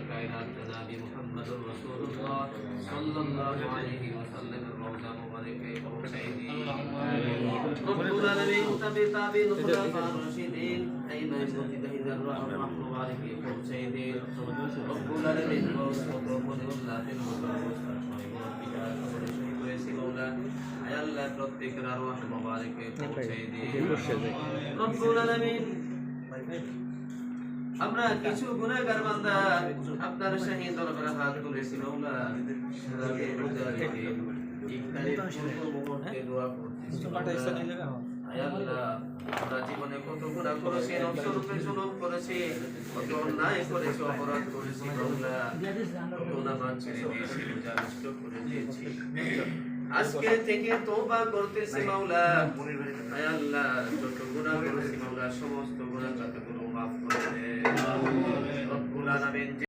কায়নাত জনাবি মুহাম্মদুর রাসূলুল্লাহ সাল্লাল্লাহু আলাইহি ওয়াসাল্লামের রওজা মুবারকে পৌঁছায় দিন। রব্বুল আলামিন তাবিন খুলাফা রাশিদিন আইমান মুজতাহিদার রহমাত মুবারকে পৌঁছায় দিন। রব্বুল আলামিন ওয়াসফত ফজলুল্লাহিল মুতাওয়াসসাল পিতা করে শহীদ হয়েছে মাওলা। আয় আল্লাহ প্রত্যেকের আরওয়াহ মুবারকে পৌঁছায় দিন। রব্বুল আলামিন আমরা কিছু গুনাহগার বান্দা আপনার শাহী দরবারে হাত তুলেছি মাওলা। আগে রোজা রেখে ইফতারের পূর্ব মুহূর্তে দোয়া করতেছি আয় আল্লাহ আমরা জীবনে কত গুনাহ করেছি, নফসের উপরে জুলুম করেছি, কত অন্যায় করেছি, অপরাধ করেছি মাওলা। কত নামাজ ছেড়ে দিয়েছি, রোজা নষ্ট করে দিয়েছি। আজকে থেকে তওবা করতেছি মাওলা। আয় আল্লাহ যত গুনাহ করেছি মাওলা সমস্ত গুনাহ কাটাগুলো মাফ করে দে রব্বুল আলামিন।